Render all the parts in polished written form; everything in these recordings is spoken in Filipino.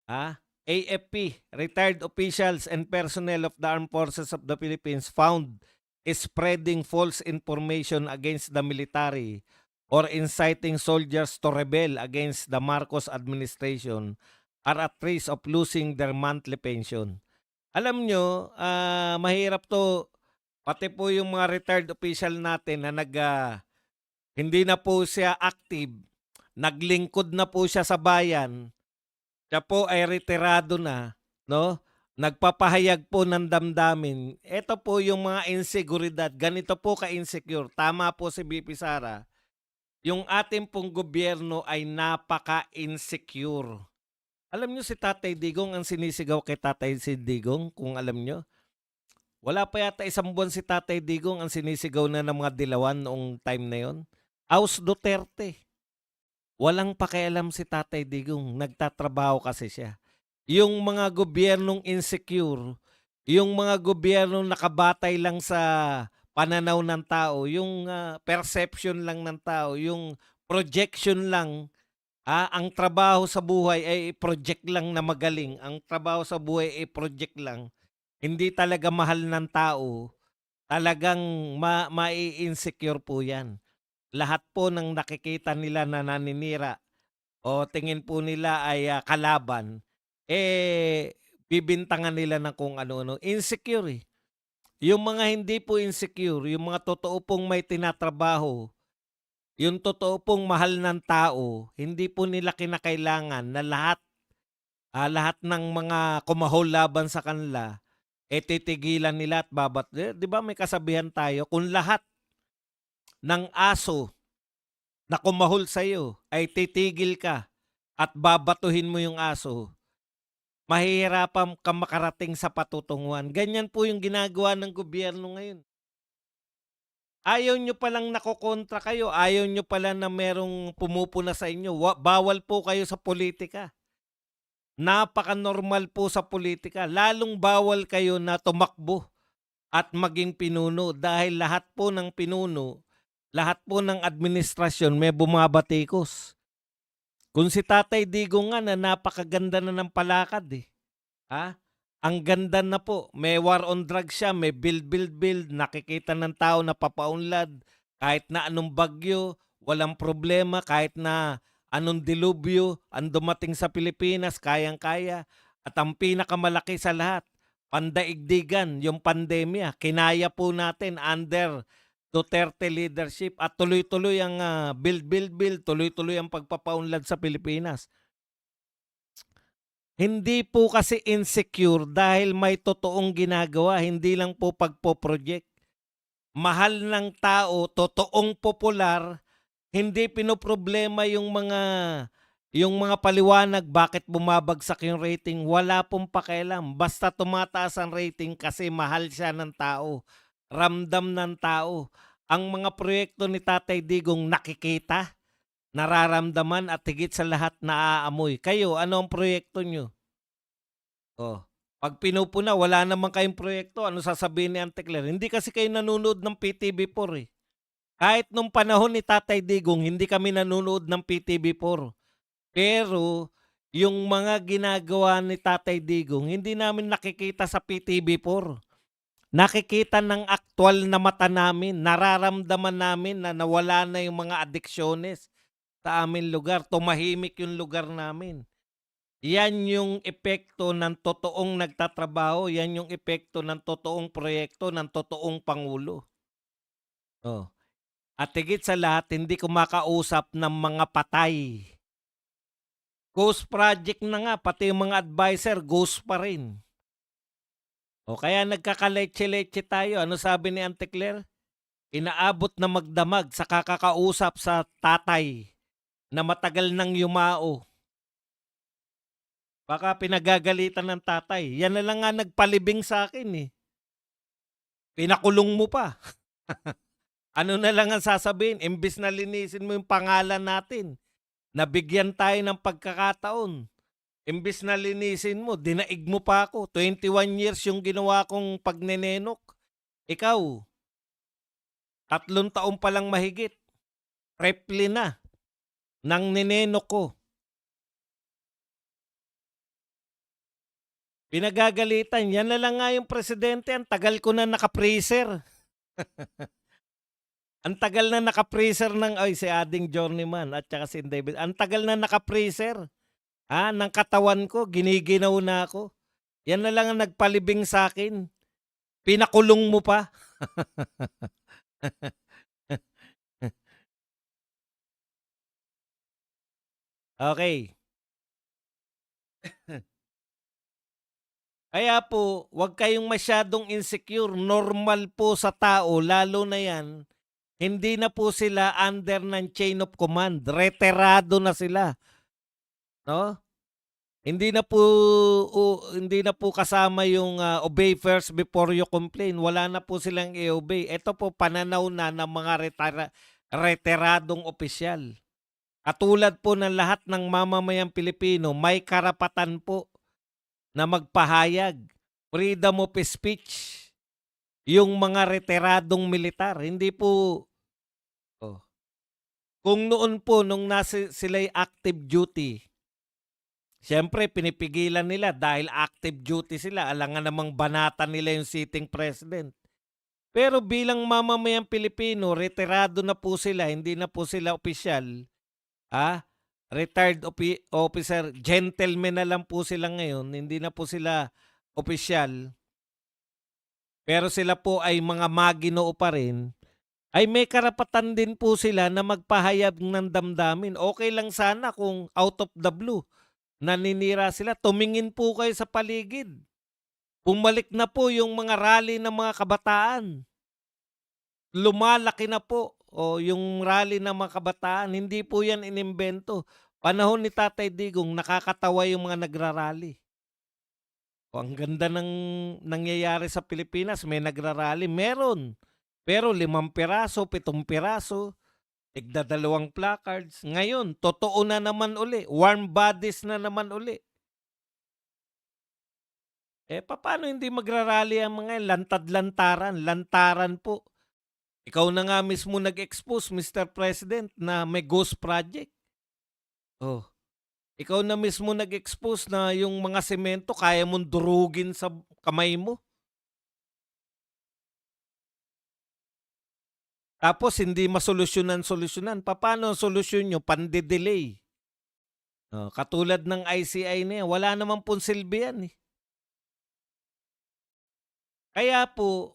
AFP, retired officials and personnel of the Armed Forces of the Philippines found spreading false information against the military or inciting soldiers to rebel against the Marcos administration are at risk of losing their monthly pension. Alam nyo, mahirap to, pati po yung mga retired official natin na hindi na po siya active, naglingkod na po siya sa bayan, siya po ay retirado na, no? Nagpapahayag po ng damdamin. Ito po yung mga inseguridad. Ganito po ka-insecure. Tama po si BP Sara. Yung ating pong gobyerno ay napaka-insecure. Alam nyo si Tatay Digong ang sinisigaw kay Tatay si Digong, kung alam nyo? Wala pa yata 1 buwan si Tatay Digong ang sinisigaw na ng mga dilawan noong time na yon. Aus Duterte. Walang pakialam si Tatay Digong, nagtatrabaho kasi siya. Yung mga gobyernong insecure, yung mga gobyernong nakabatay lang sa pananaw ng tao, yung perception lang ng tao, yung projection lang, ang trabaho sa buhay ay project lang na magaling, ang trabaho sa buhay ay project lang, hindi talaga mahal ng tao, talagang mai-insecure po yan. Lahat po ng nakikita nila na naninira o tingin po nila ay kalaban, bibintangan nila ng kung ano-ano. Insecure eh. Yung mga hindi po insecure, yung mga totoo pong may tinatrabaho, yung totoo pong mahal ng tao, hindi po nila kinakailangan na lahat ng mga kumahol laban sa kanila, titigilan nila at di ba may kasabihan tayo, kung lahat ng aso na kumahol sa'yo ay titigil ka at babatuhin mo yung aso, mahihirapan kang makarating sa patutunguhan. Ganyan po yung ginagawa ng gobyerno ngayon. Ayaw nyo palang nakokontra kayo, ayaw nyo pala na merong pumupuna sa inyo. Bawal po kayo sa politika. Napaka-normal po sa politika. Lalong bawal kayo na tumakbo at maging pinuno dahil lahat po ng pinuno, lahat po ng administrasyon may bumabatikos. Kung si Tatay Digong nga na napakaganda na ng palakad eh. Ang ganda na po. May war on drugs siya, may build. Nakikita ng tao na papaunlad. Kahit na anong bagyo, walang problema. Kahit na anong dilubyo ang dumating sa Pilipinas, kayang-kaya. At ang pinakamalaki sa lahat, pandaigdigan, yung pandemya. Kinaya po natin under Duterte leadership at tuloy-tuloy ang build, tuloy-tuloy ang pagpapaunlad sa Pilipinas. Hindi po kasi insecure dahil may totoong ginagawa, hindi lang po pagpo-project. Mahal ng tao, totoong popular, hindi pinoproblema yung mga paliwanag bakit bumabagsak yung rating. Wala pong pakialam. Basta tumataas ang rating kasi mahal siya ng tao. Ramdam ng tao. Ang mga proyekto ni Tatay Digong nakikita, nararamdaman at higit sa lahat naaamoy. Kayo, ano ang proyekto nyo? Oh, 'pag pinupuna wala naman kayong proyekto, ano sasabihin ni Auntie Claire? Hindi kasi kayo nanonood ng PTV4 eh. Kahit nung panahon ni Tatay Digong, hindi kami nanonood ng PTV4. Pero yung mga ginagawa ni Tatay Digong, hindi namin nakikita sa PTV4. Nakikita ng aktual na mata namin, nararamdaman namin na nawala na yung mga adiksyones sa aming lugar, tumahimik yung lugar namin. Yan yung epekto ng totoong nagtatrabaho, yan yung epekto ng totoong proyekto ng totoong pangulo. Oh. At higit sa lahat, hindi kumakausap ng mga patay. Ghost project na nga, pati yung mga advisor, ghost pa rin. O kaya nagkakaleche-leche tayo. Ano sabi ni Auntie Claire? Inaabot na magdamag sa kakakausap sa tatay na matagal nang yumao. Baka pinagagalitan ng tatay. Yan na lang nga nagpalibing sa akin eh. Pinakulong mo pa. Ano na lang ang sasabihin? Imbis na linisin mo yung pangalan natin, nabigyan tayo ng pagkakataon. Imbis na linisin mo, dinaig mo pa ako. 21 years yung ginawa kong pagnenenok. Ikaw, 3 taon pa lang mahigit. Repli na ng nenenok ko. Pinagagalitan, yan na lang nga yung presidente, ang tagal ko na naka-freezer. Ang tagal na naka-freezer ng ay si Ading Journeyman at saka si David. Ang tagal na naka-freezer, ng katawan ko, giniginaw na ako. Yan na lang ang nagpalibing sa akin. Pinakulong mo pa. Okay. Kaya po, wag kayong masyadong insecure. Normal po sa tao, lalo na yan, hindi na po sila under ng chain of command. Reterado na sila. No? Hindi na po kasama yung obey first before you complain. Wala na po silang i-obey. Ito po pananaw na ng mga reteradong opisyal. Katulad po ng lahat ng mamamayang Pilipino, may karapatan po na magpahayag. Freedom of speech. Yung mga reteradong militar, hindi po kung noon po nung sila'y active duty, siyempre pinipigilan nila dahil active duty sila, alangan namang banatan nila yung sitting president. Pero bilang mamamayang Pilipino, retirado na po sila, hindi na po sila opisyal. Retired officer, gentleman na lang po sila ngayon, hindi na po sila opisyal. Pero sila po ay mga maginoo pa rin, ay may karapatan din po sila na magpahayag ng damdamin. Okay lang sana kung out of the blue, naninira sila, tumingin po kayo sa paligid. Bumalik na po yung mga rally ng mga kabataan. Lumalaki na po yung rally ng mga kabataan. Hindi po yan inimbento. Panahon ni Tatay Digong, nakakatawa yung mga nagrarally. Ang ganda ng nangyayari sa Pilipinas, may nagrarally. Meron. Pero 5 piraso, 7 piraso, tigda 2 placards. Ngayon, totoo na naman uli. Warm bodies na naman uli. Paano hindi magrarally ang mga yan? Lantad-lantaran. Lantaran po. Ikaw na nga mismo nag-expose, Mr. President, na may ghost project. Ikaw na mismo nag-expose na yung mga semento kaya mong durugin sa kamay mo. Tapos hindi masolusyonan. Paano ang solusyon nyo? Pande-delay. Katulad ng ICI na yan, wala naman pong silbi yan. Kaya po,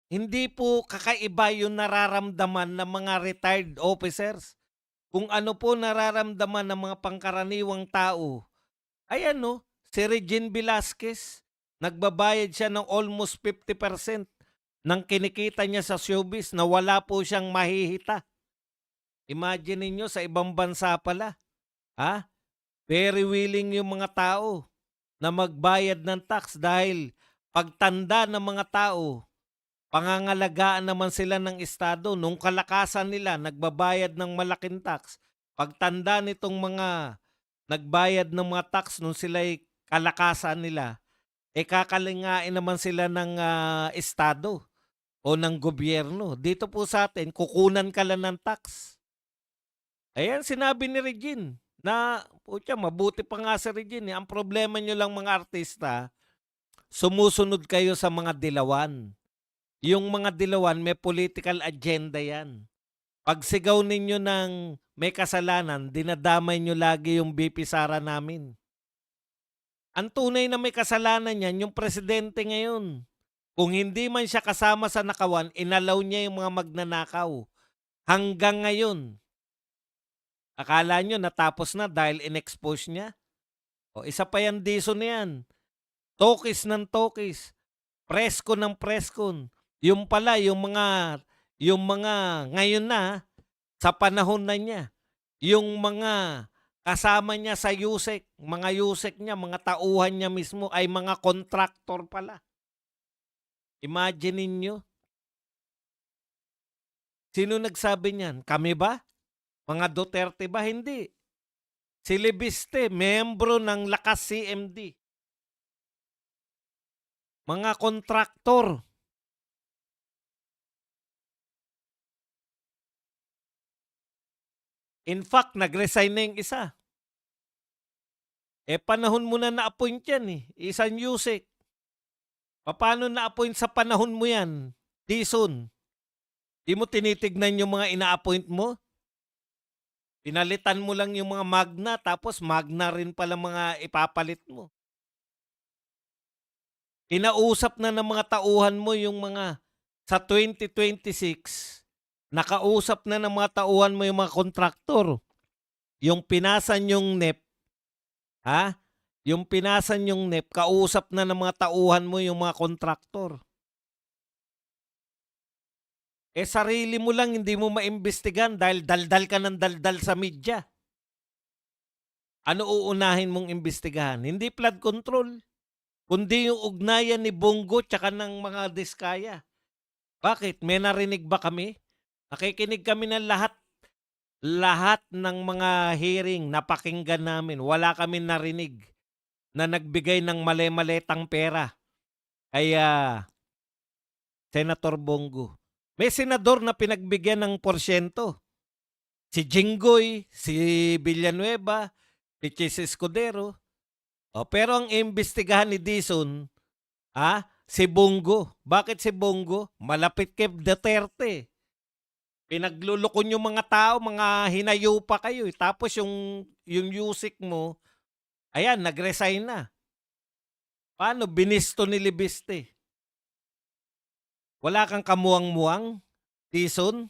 hindi po kakaiba yung nararamdaman ng mga retired officers. Kung ano po nararamdaman ng mga pangkaraniwang tao. Ayan si Regine Velasquez, nagbabayad siya ng almost 50% ng kinikita niya sa showbiz na wala po siyang mahihita. Imagine niyo sa ibang bansa pala. Very willing yung mga tao na magbayad ng tax dahil pagtanda ng mga tao, pangangalagaan naman sila ng Estado. Nung kalakasan nila, nagbabayad ng malaking tax. Pagtanda nitong mga nagbayad ng mga tax nung sila'y kalakasan nila, kakalingain naman sila ng Estado o ng gobyerno. Dito po sa atin, kukunan ka lang ng tax. Ayan, sinabi ni Regine na, mabuti pa nga si Regine. Ang problema nyo lang mga artista, sumusunod kayo sa mga dilawan. Yung mga dilawan, may political agenda yan. Pag sigaw ninyo ng may kasalanan, dinadamay nyo lagi yung BP Sara namin. Ang tunay na may kasalanan yan, yung presidente ngayon. Kung hindi man siya kasama sa nakawan, inalaw niya yung mga magnanakaw. Hanggang ngayon. Akala nyo natapos na dahil in-expose niya? Isa pa yan diso na yan. Tokis ng tokis. Presko ng preskon. Yung pala, yung mga ngayon na, sa panahon na niya, yung mga kasama niya sa USEC, mga USEC niya, mga tauhan niya mismo ay mga contractor pala. Imagine niyo. Sino nagsabi niyan? Kami ba? Mga Duterte ba? Hindi. Si Libiste, membro ng Lakas CMD. Mga kontraktor. In fact, nag-resign na yung isa. Panahon mo na na-appoint yan eh. Isan Yusek. Paano na-appoint sa panahon mo yan? Dison. Di mo tinitignan yung mga ina-appoint mo? Pinalitan mo lang yung mga magna, tapos magna rin pala mga ipapalit mo. Kinausap na ng mga tauhan mo yung mga sa 2026, nakausap na ng mga tauhan mo yung mga kontraktor. Yung pinasan yung NEP, ha? Yung pinasan yung NEP, kausap na ng mga tauhan mo yung mga kontraktor. Sarili mo lang hindi mo maimbestigan dahil daldal ka ng daldal sa media. Ano uunahin mong imbestigahan? Hindi flood control, kundi yung ugnayan ni Bongo tsaka ng mga Diskaya. Bakit? May narinig ba kami? Nakikinig kami ng lahat ng mga hearing, napakinggan namin. Wala kami narinig na nagbigay ng mali-maletang pera kay Senator Bongo. May senador na pinagbigyan ng porsyento. Si Jinggoy, si Villanueva, si Chis Escudero. Pero ang imbestigahan ni Dison, si Bongo. Bakit si Bongo? Malapit kay Duterte. Pinaglulukon yung mga tao, mga hinayo pa kayo. Tapos yung Yusek mo, ayan, nag-resign na. Paano? Binisto ni Libiste. Wala kang kamuwang-muwang, Dison?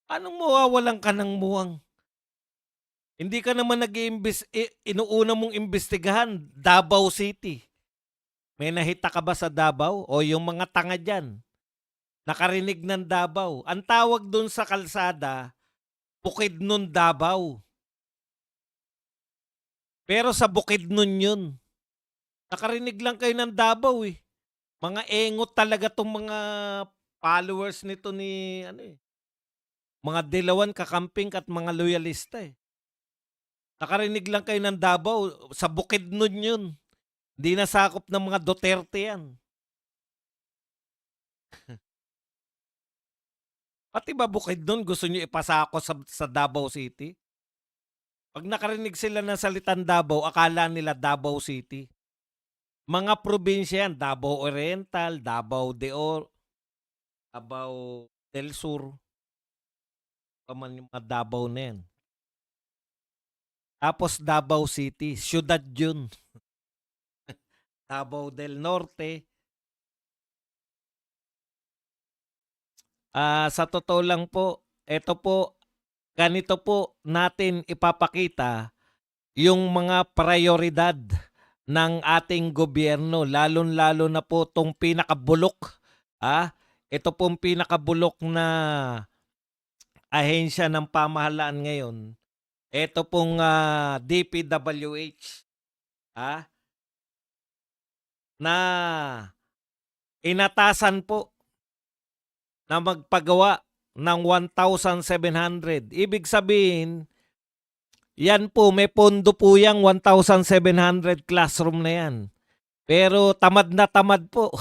Anong mawawalan ka ng muwang? Hindi ka naman inuuna mong imbestigahan, Davao City. May nahita ka ba sa Davao? O yung mga tanga dyan, nakarinig ng Davao. Ang tawag doon sa kalsada, Bukidnon, Davao. Pero sa Bukidnon yun. Nakarinig lang kayo ng Davao eh. Mga engot talaga tong mga followers nito ni mga Dilawan, Kakamping at mga loyalista eh. Nakarinig lang kayo ng Davao, sa Bukidnon yun. Hindi nasakop ng mga Duterte yan. Pati ba Bukidnon gusto nyo ipasako sa Davao City? Pag nakarinig sila ng salitang Davao, akala nila Davao City. Mga probinsya yan, Davao Oriental, Davao del Sur. Paman yung mga Davao na yan. Tapos Davao City, syudad yun. Davao del Norte. Sa totoo lang po, ganito po natin ipapakita yung mga prioridad ng ating gobyerno, lalong-lalo na po tong pinakabulok. Ito pong pinakabulok na ahensya ng pamahalaan ngayon. Ito pong DPWH. Na inatasan po na magpagawa ng 1,700. Ibig sabihin, yan po, may pondo po yung 1,700 classroom na yan. Pero tamad na tamad po.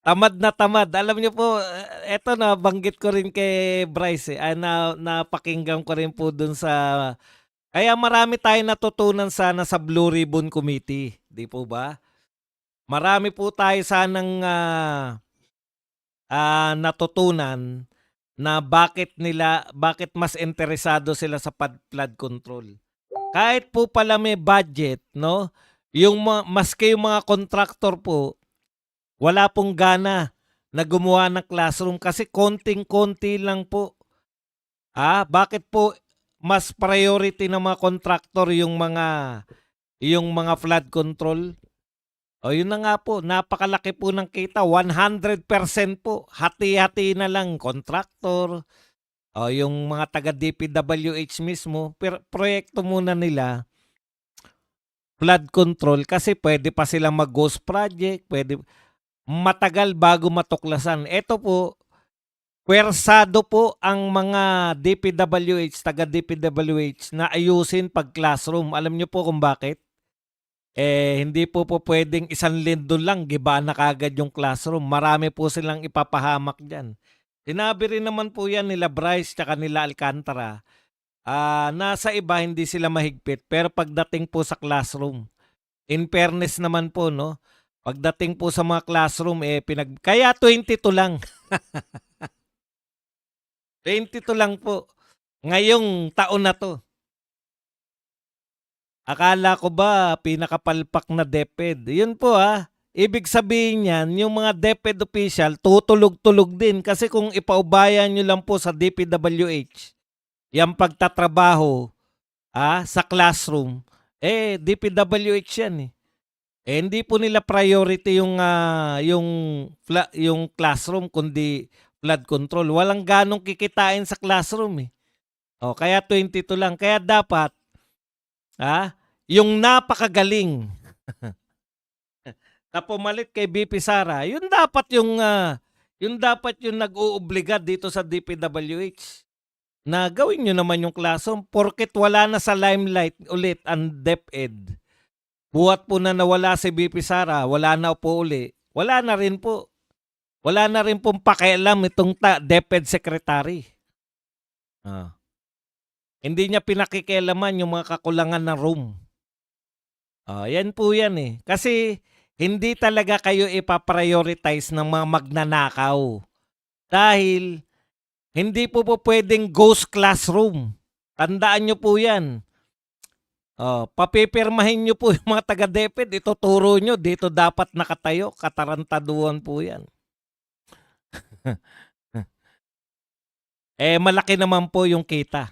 Tamad na tamad. Alam niyo po, eto na, banggit ko rin kay Bryce. Napakinggan ko rin po dun sa... Kaya marami tayong natutunan sana sa Blue Ribbon Committee. Di po ba? Marami po tayo sanang natutunan na bakit mas interesado sila sa flood control. Kahit po pala may budget, no? Maski yung mga contractor po, wala pong gana na gumawa ng classroom kasi konting-konti lang po. Bakit po mas priority ng mga contractor yung mga flood control? Yun na nga po, napakalaki po ng kita, 100% po. Hati-hati na lang contractor, yung mga taga DPWH mismo, proyekto muna nila flood control kasi pwede pa silang mag-ghost project, matagal bago matuklasan. Ito po, pwersado po ang mga DPWH, taga DPWH na ayusin pag classroom. Alam niyo po kung bakit? Hindi po pwedeng isang lindol lang, giba na kagad yung classroom. Marami po silang ipapahamak dyan. Sinabi rin naman po yan nila Bryce tsaka nila Alcantara. Nasa iba hindi sila mahigpit, pero pagdating po sa classroom, in fairness naman po 'no, pagdating po sa mga classroom, kaya 22 lang, 22 lang po, ngayong taon na 'to. Akala ko ba pinakapalpak na DepEd. Yun po, ibig sabihin niyan yung mga DepEd official tutulog-tulog din kasi kung ipaubayan niyo lang po sa DPWH, yang pagtatrabaho, sa classroom, DPWH yan, eh. Hindi po nila priority yung classroom kundi flood control. Walang ganong kikitain sa classroom, eh. Kaya 22 lang. Kaya dapat, yung napakagaling na pumalit kay BP Sara, yun dapat yung nag-oobliga dito sa DPWH na gawin nyo naman yung classroom porket wala na sa limelight ulit ang DepEd. Buhat po na nawala si BP Sara, wala na po uli. Wala na rin po. Wala na rin pong pakialam itong DepEd secretary. Hindi niya pinakikialaman yung mga kakulangan ng room. Yan po yan, eh. Kasi hindi talaga kayo ipaprioritize ng mga magnanakaw. Dahil hindi po pwedeng ghost classroom. Tandaan nyo po yan. Papipirmahin nyo po yung mga taga-DepEd. Ituturo nyo, dito dapat nakatayo. Katarantaduhan po yan. Malaki naman po yung kita.